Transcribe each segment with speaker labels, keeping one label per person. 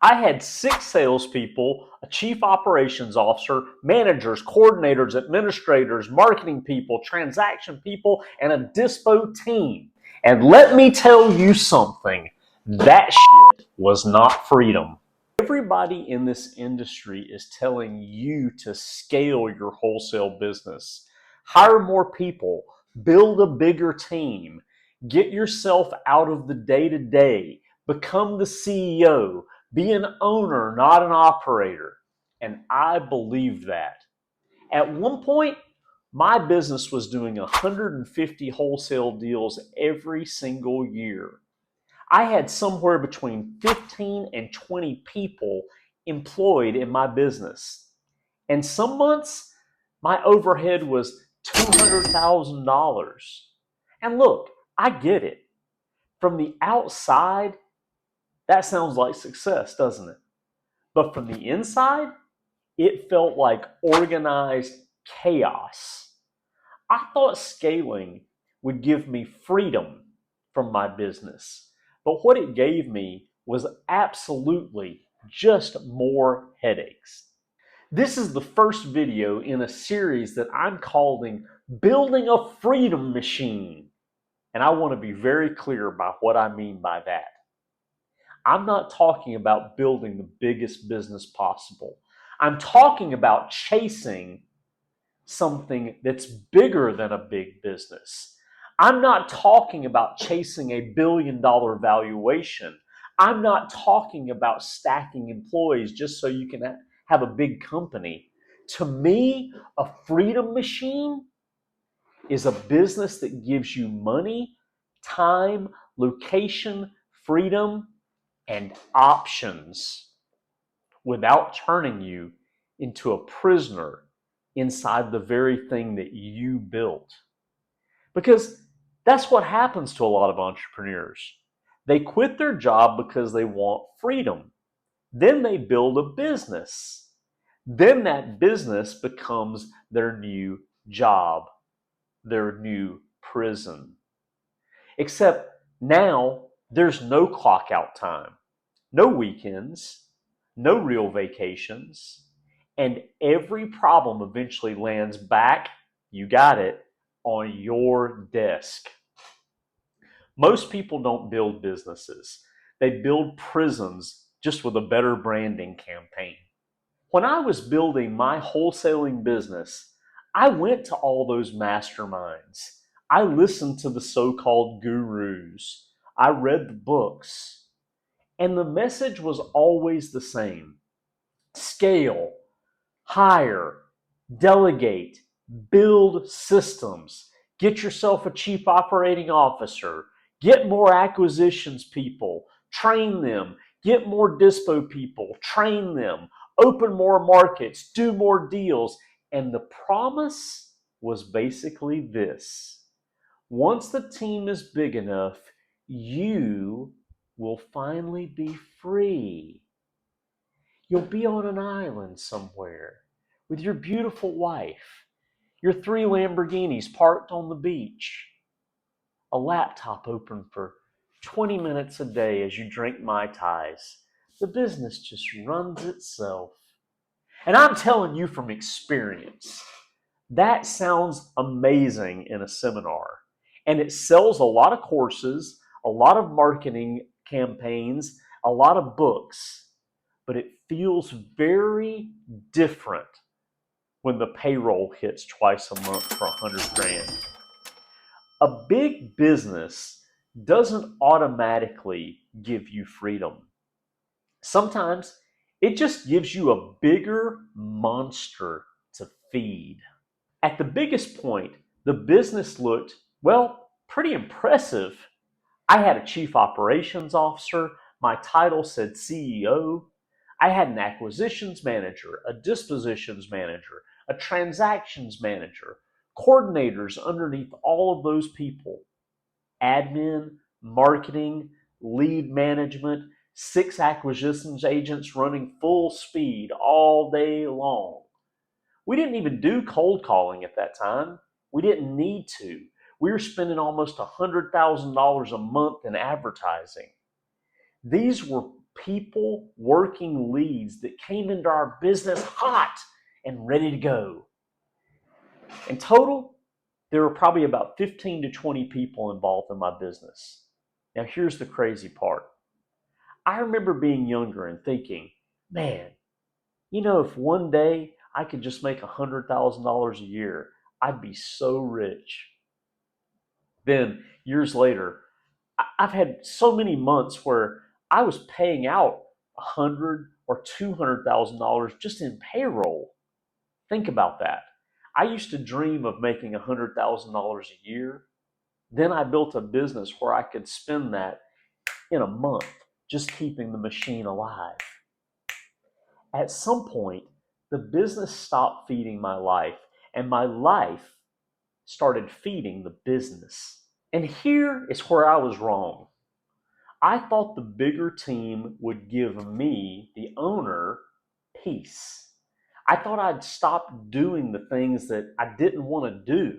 Speaker 1: I had 6 salespeople, a chief operations officer, managers, coordinators, administrators, marketing people, transaction people, and a dispo team. And let me tell you something, that shit was not freedom. Everybody in this industry is telling you to scale your wholesale business. Hire more people, build a bigger team, get yourself out of the day-to-day, become the CEO, be an owner, not an operator. And I believed that. At one point, my business was doing 150 wholesale deals every single year. I had somewhere between 15 and 20 people employed in my business. And some months, my overhead was $200,000. And look, I get it. From the outside, that sounds like success, doesn't it? But from the inside, it felt like organized chaos. I thought scaling would give me freedom from my business, but what it gave me was absolutely just more headaches. This is the first video in a series that I'm calling Building a Freedom Machine. And I want to be very clear about what I mean by that. I'm not talking about building the biggest business possible. I'm talking about chasing something that's bigger than a big business. I'm not talking about chasing a billion-dollar valuation. I'm not talking about stacking employees just so you can have a big company. To me, a freedom machine is a business that gives you money, time, location, freedom, and options without turning you into a prisoner inside the very thing that you built. Because that's what happens to a lot of entrepreneurs. They quit their job because they want freedom. Then they build a business. Then that business becomes their new job, their new prison. Except now there's no clock out time, no weekends, no real vacations, and every problem eventually lands back, you got it, on your desk. Most people don't build businesses. They build prisons just with a better branding campaign. When I was building my wholesaling business, I went to all those masterminds. I listened to the so-called gurus. I read the books. And the message was always the same. Scale, hire, delegate, build systems, get yourself a chief operating officer, get more acquisitions people, train them, get more dispo people, train them, open more markets, do more deals. And the promise was basically this: once the team is big enough, you will finally be free. You'll be on an island somewhere with your beautiful wife, your 3 Lamborghinis parked on the beach, a laptop open for 20 minutes a day as you drink Mai Tais. The business just runs itself. And I'm telling you from experience, that sounds amazing in a seminar. And it sells a lot of courses, a lot of marketing campaigns, a lot of books. But it feels very different when the payroll hits twice a month for 100 grand. A big business doesn't automatically give you freedom. Sometimes it just gives you a bigger monster to feed. At the biggest point, the business looked, well, pretty impressive. I had a chief operations officer. My title said CEO. I had an acquisitions manager, a dispositions manager, a transactions manager, coordinators underneath all of those people, admin, marketing, lead management, 6 acquisitions agents running full speed all day long. We didn't even do cold calling at that time. We didn't need to. We were spending almost $100,000 a month in advertising. These were people working leads that came into our business hot and ready to go. In total, there were probably about 15 to 20 people involved in my business. Now, here's the crazy part. I remember being younger and thinking, man, if one day I could just make $100,000 a year, I'd be so rich. Then, years later, I've had so many months where I was paying out $100,000 or $200,000 just in payroll. Think about that. I used to dream of making $100,000 a year. Then I built a business where I could spend that in a month just keeping the machine alive. At some point, the business stopped feeding my life, and my life started feeding the business. And here is where I was wrong. I thought the bigger team would give me, the owner, peace. I thought I'd stop doing the things that I didn't want to do.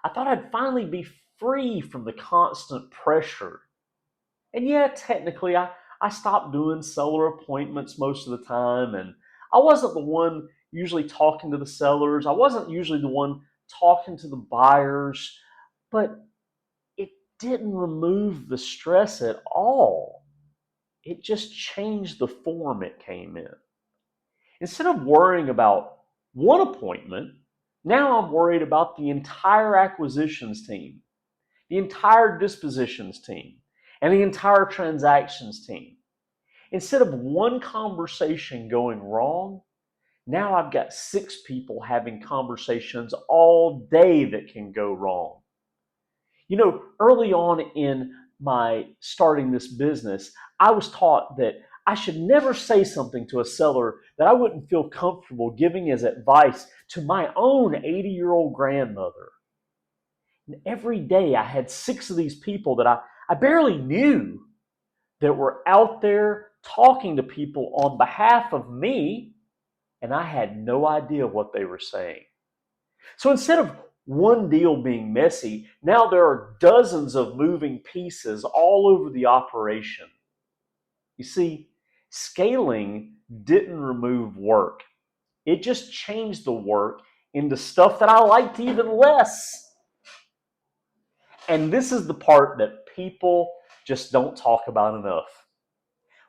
Speaker 1: I thought I'd finally be free from the constant pressure. And yeah, technically, I stopped doing seller appointments most of the time, and I wasn't the one usually talking to the sellers. I wasn't usually the one talking to the buyers, but it didn't remove the stress at all. It just changed the form it came in. Instead of worrying about one appointment, now I'm worried about the entire acquisitions team, the entire dispositions team, and the entire transactions team. Instead of one conversation going wrong, now I've got 6 people having conversations all day that can go wrong. Early on in my starting this business, I was taught that I should never say something to a seller that I wouldn't feel comfortable giving as advice to my own 80-year-old grandmother. And every day I had 6 of these people that I barely knew that were out there talking to people on behalf of me, and I had no idea what they were saying. So instead of one deal being messy, now there are dozens of moving pieces all over the operation. You see, scaling didn't remove work. It just changed the work into stuff that I liked even less. And this is the part that people just don't talk about enough.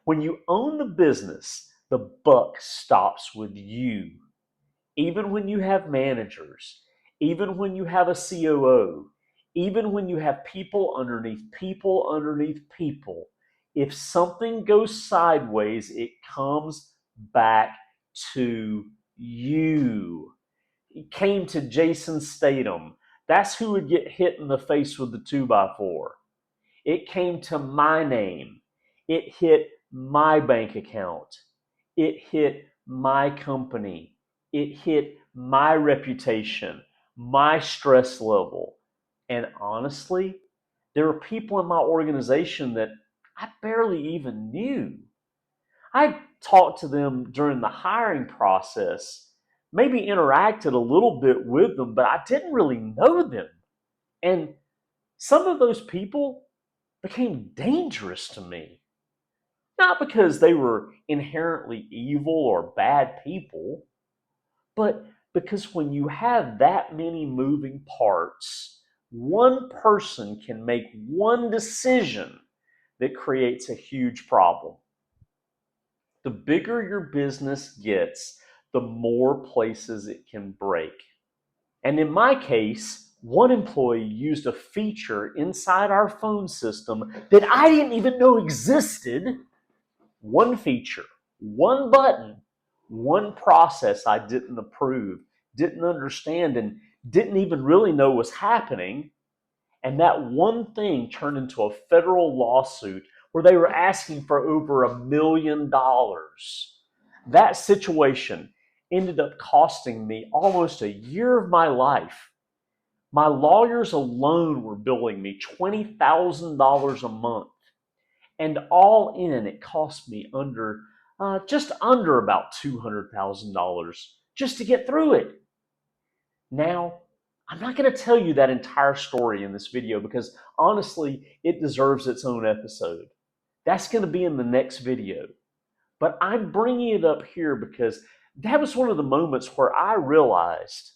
Speaker 1: When you own the business, the buck stops with you. Even when you have managers, even when you have a COO, even when you have people underneath people, if something goes sideways, it comes back to you. It came to Jason Statham. That's who would get hit in the face with the 2x4. It came to my name. It hit my bank account. It hit my company. It hit my reputation, my stress level. And honestly, there were people in my organization that I barely even knew. I talked to them during the hiring process, maybe interacted a little bit with them, but I didn't really know them. And some of those people became dangerous to me. Not because they were inherently evil or bad people, but because when you have that many moving parts, one person can make one decision that creates a huge problem. The bigger your business gets, the more places it can break. And in my case, one employee used a feature inside our phone system that I didn't even know existed. One feature, one button, one process I didn't approve, didn't understand, and didn't even really know was happening. And that one thing turned into a federal lawsuit where they were asking for over $1 million. That situation ended up costing me almost a year of my life. My lawyers alone were billing me $20,000 a month. And all in, it cost me just under about $200,000 just to get through it. Now, I'm not going to tell you that entire story in this video because honestly, it deserves its own episode. That's going to be in the next video. But I'm bringing it up here because that was one of the moments where I realized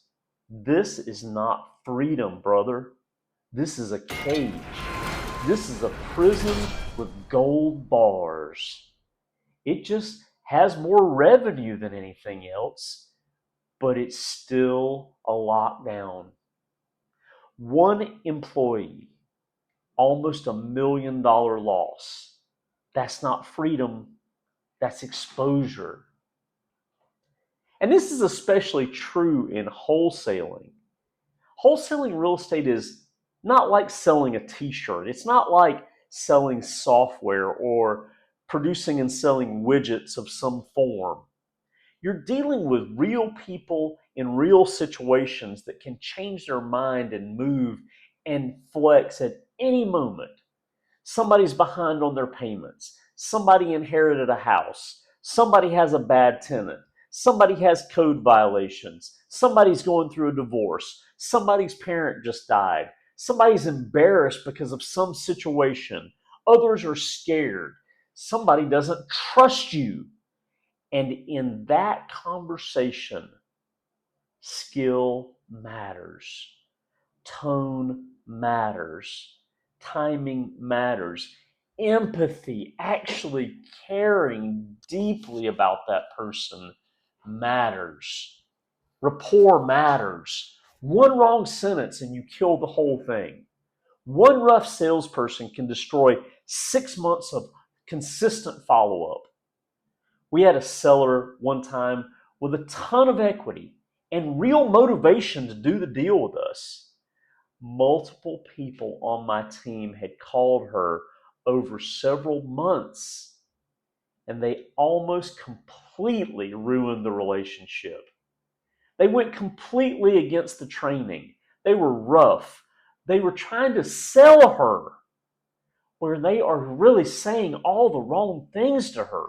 Speaker 1: this is not freedom, brother. This is a cage. This is a prison with gold bars. It just has more revenue than anything else, but it's still a lockdown. One employee, almost $1 million loss. That's not freedom, that's exposure. And this is especially true in wholesaling. Wholesaling real estate is not like selling a t-shirt. It's not like selling software or producing and selling widgets of some form. You're dealing with real people in real situations that can change their mind and move and flex at any moment. Somebody's behind on their payments. Somebody inherited a house. Somebody has a bad tenant. Somebody has code violations. Somebody's going through a divorce. Somebody's parent just died. Somebody's embarrassed because of some situation. Others are scared. Somebody doesn't trust you. And in that conversation, skill matters. Tone matters. Timing matters. Empathy, actually caring deeply about that person, matters. Rapport matters. One wrong sentence and you kill the whole thing. One rough salesperson can destroy 6 months of consistent follow up. We had a seller one time with a ton of equity and real motivation to do the deal with us. Multiple people on my team had called her over several months, and they almost completely ruined the relationship. They went completely against the training. They were rough. They were trying to sell her where they are really saying all the wrong things to her.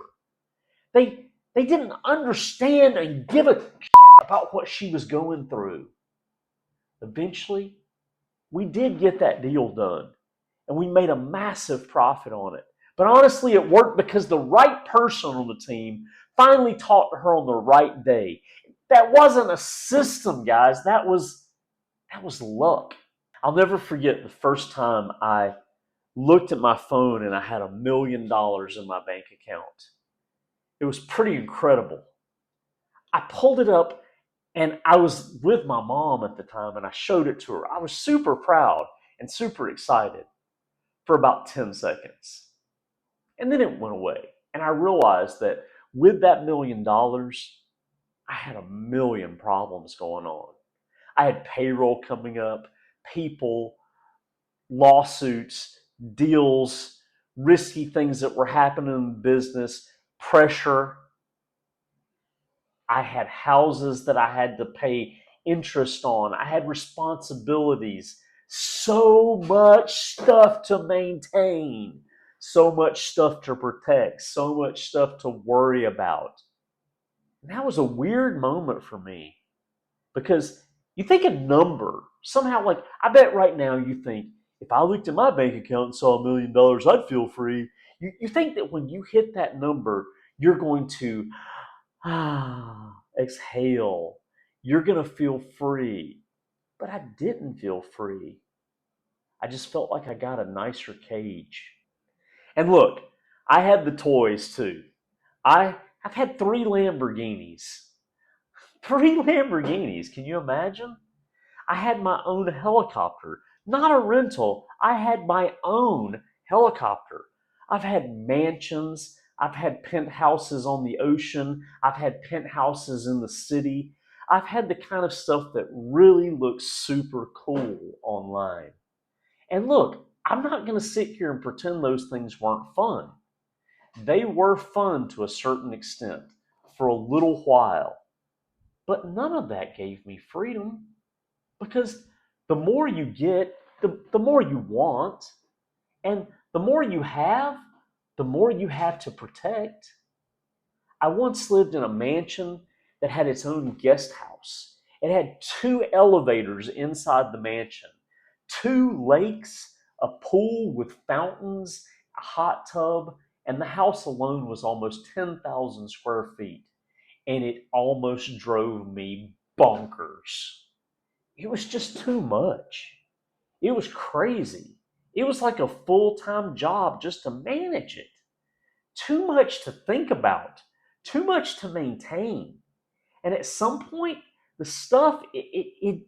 Speaker 1: They didn't understand and give a shit about what she was going through. Eventually, we did get that deal done, and we made a massive profit on it. But honestly, it worked because the right person on the team finally talked to her on the right day. That wasn't a system, guys. That was luck. I'll never forget the first time I looked at my phone and I had $1 million in my bank account. It was pretty incredible. I pulled it up and I was with my mom at the time and I showed it to her. I was super proud and super excited for about 10 seconds. And then it went away. And I realized that with that $1 million, I had a million problems going on. I had payroll coming up, people, lawsuits, deals, risky things that were happening in the business, pressure. I had houses that I had to pay interest on. I had responsibilities. So much stuff to maintain, so much stuff to protect, so much stuff to worry about. And that was a weird moment for me because you think a number, somehow, like, I bet right now you think, if I looked at my bank account and saw $1 million, I'd feel free. You think that when you hit that number, you're going to exhale. You're going to feel free. But I didn't feel free. I just felt like I got a nicer cage. And look, I had the toys too. I've had 3 Lamborghinis. 3 Lamborghinis, can you imagine? I had my own helicopter, not a rental. I had my own helicopter. I've had mansions. I've had penthouses on the ocean. I've had penthouses in the city. I've had the kind of stuff that really looks super cool online. And look, I'm not going to sit here and pretend those things weren't fun. They were fun to a certain extent for a little while. But none of that gave me freedom. Because the more you get, the more you want. And the more you have, the more you have to protect. I once lived in a mansion that had its own guest house. It had 2 elevators inside the mansion, 2 lakes, a pool with fountains, a hot tub, And the house alone was almost 10,000 square feet. And it almost drove me bonkers. It was just too much. It was crazy. It was like a full-time job just to manage it. Too much to think about, too much to maintain. And at some point, the stuff it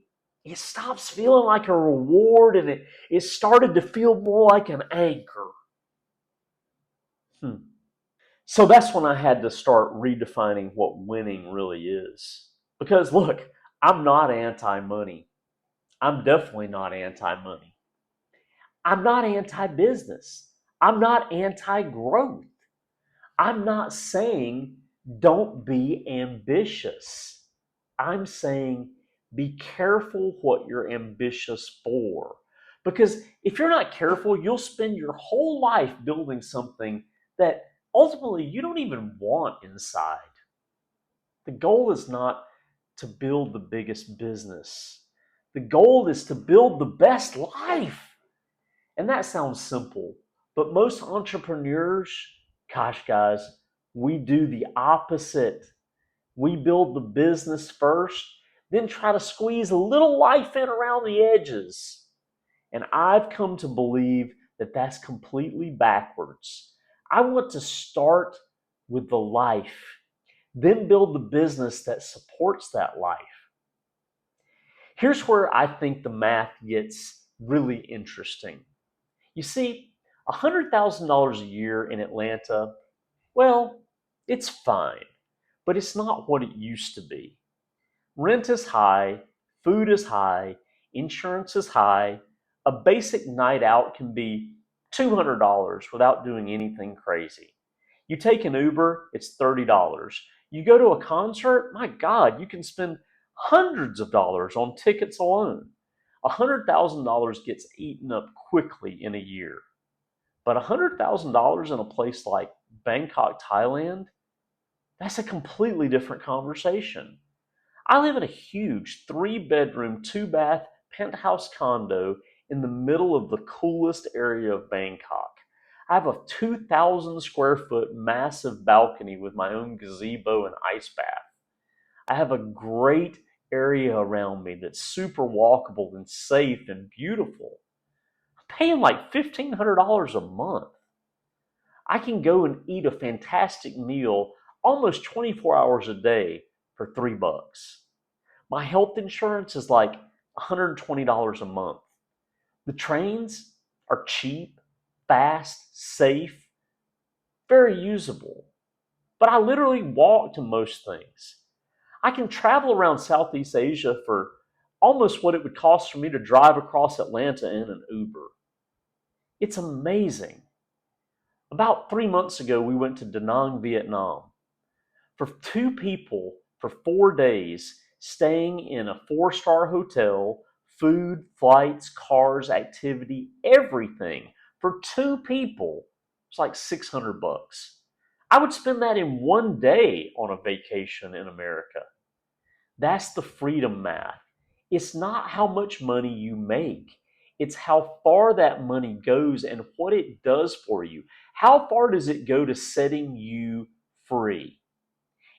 Speaker 1: stops feeling like a reward, and it started to feel more like an anchor. Hmm. So that's when I had to start redefining what winning really is. Because look, I'm not anti-money. I'm definitely not anti-money. I'm not anti-business. I'm not anti-growth. I'm not saying don't be ambitious. I'm saying be careful what you're ambitious for. Because if you're not careful, you'll spend your whole life building something that ultimately you don't even want inside. The goal is not to build the biggest business, the goal is to build the best life. And that sounds simple, but most entrepreneurs, gosh, guys, we do the opposite. We build the business first, then try to squeeze a little life in around the edges. And I've come to believe that that's completely backwards. I want to start with the life, then build the business that supports that life. Here's where I think the math gets really interesting. You see, $100,000 a year in Atlanta, well, it's fine, but it's not what it used to be. Rent is high, food is high, insurance is high. A basic night out can be $200 without doing anything crazy. You take an Uber, it's $30. You go to a concert, my God, you can spend hundreds of dollars on tickets alone. $100,000 gets eaten up quickly in a year. But $100,000 in a place like Bangkok, Thailand, that's a completely different conversation. I live in a huge 3 bedroom, 2 bath penthouse condo in the middle of the coolest area of Bangkok. I have a 2,000 square foot massive balcony with my own gazebo and ice bath. I have a great area around me that's super walkable and safe and beautiful. I'm paying like $1,500 a month. I can go and eat a fantastic meal almost 24 hours a day for $3. My health insurance is like $120 a month. The trains are cheap, fast, safe, very usable. But I literally walk to most things. I can travel around Southeast Asia for almost what it would cost for me to drive across Atlanta in an Uber. It's amazing. About 3 months ago, we went to Da Nang, Vietnam. For two people for 4 days, staying in a 4-star hotel, food, flights, cars, activity, everything for two people, it's like $600. I would spend that in one day on a vacation in America. That's the freedom math. It's not how much money you make. It's how far that money goes and what it does for you. How far does it go to setting you free?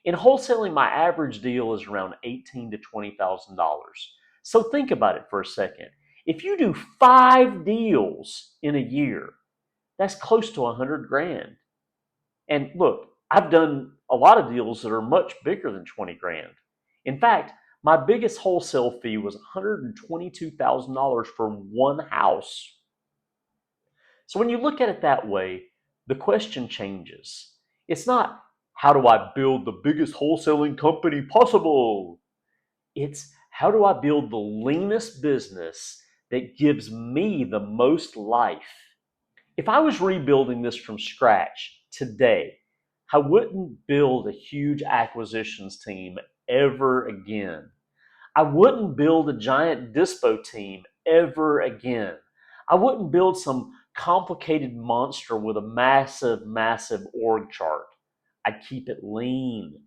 Speaker 1: In wholesaling, my average deal is around $18,000 to $20,000. So think about it for a second. If you do 5 deals in a year, that's close to 100 grand. And look, I've done a lot of deals that are much bigger than 20 grand. In fact, my biggest wholesale fee was $122,000 for one house. So when you look at it that way, the question changes. It's not, how do I build the biggest wholesaling company possible? It's, how do I build the leanest business that gives me the most life? If I was rebuilding this from scratch today, I wouldn't build a huge acquisitions team ever again. I wouldn't build a giant dispo team ever again. I wouldn't build some complicated monster with a massive, massive org chart. I'd keep it lean.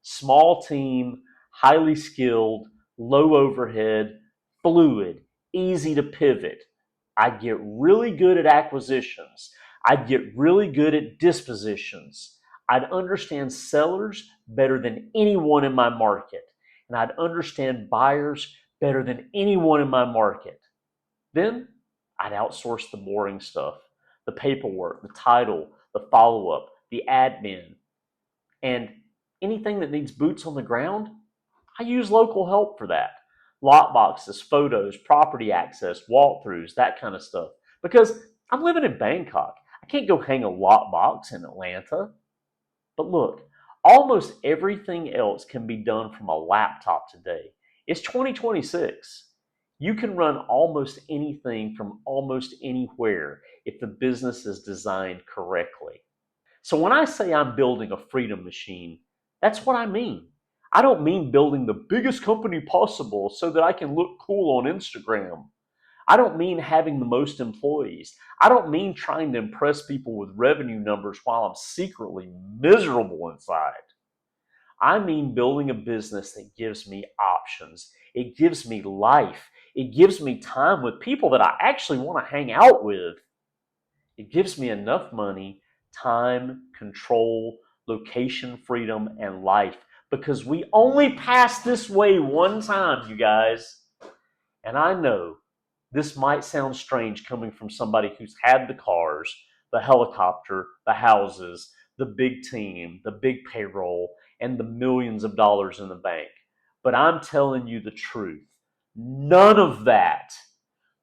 Speaker 1: Small team, highly skilled, low overhead, fluid, easy to pivot. I'd get really good at acquisitions. I'd get really good at dispositions. I'd understand sellers better than anyone in my market. And I'd understand buyers better than anyone in my market. Then I'd outsource the boring stuff, the paperwork, the title, the follow up, the admin, and anything that needs boots on the ground. I use local help for that. Lot boxes, photos, property access, walkthroughs, that kind of stuff. Because I'm living in Bangkok. I can't go hang a lot box in Atlanta. But look, almost everything else can be done from a laptop today. It's 2026. You can run almost anything from almost anywhere if the business is designed correctly. So when I say I'm building a freedom machine, that's what I mean. I don't mean building the biggest company possible so that I can look cool on Instagram. I don't mean having the most employees. I don't mean trying to impress people with revenue numbers while I'm secretly miserable inside. I mean building a business that gives me options. It gives me life. It gives me time with people that I actually want to hang out with. It gives me enough money, time, control, location freedom, and life because we only pass this way one time, you guys. And I know this might sound strange coming from somebody who's had the cars, the helicopter, the houses, the big team, the big payroll, and the millions of dollars in the bank. But I'm telling you the truth. None of that,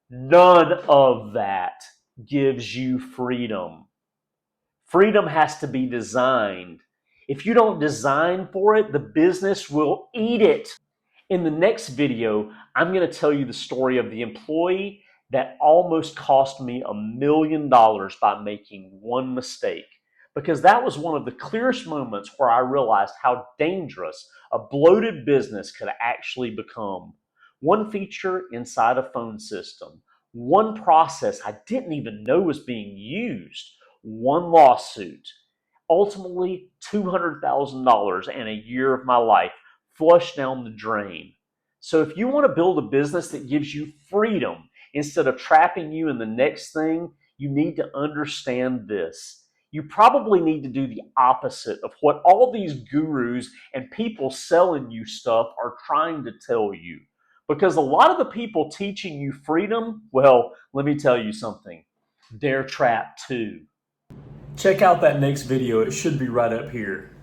Speaker 1: none of that gives you freedom. Freedom has to be designed. If you don't design for it, the business will eat it. In the next video, I'm going to tell you the story of the employee that almost cost me $1 million by making one mistake. Because that was one of the clearest moments where I realized how dangerous a bloated business could actually become. One feature inside a phone system, one process I didn't even know was being used, one lawsuit, ultimately $200,000 and a year of my life flushed down the drain. So if you want to build a business that gives you freedom instead of trapping you in the next thing, you need to understand this. You probably need to do the opposite of what all these gurus and people selling you stuff are trying to tell you. Because a lot of the people teaching you freedom, well, let me tell you something, they're trapped too. Check out that next video. It should be right up here.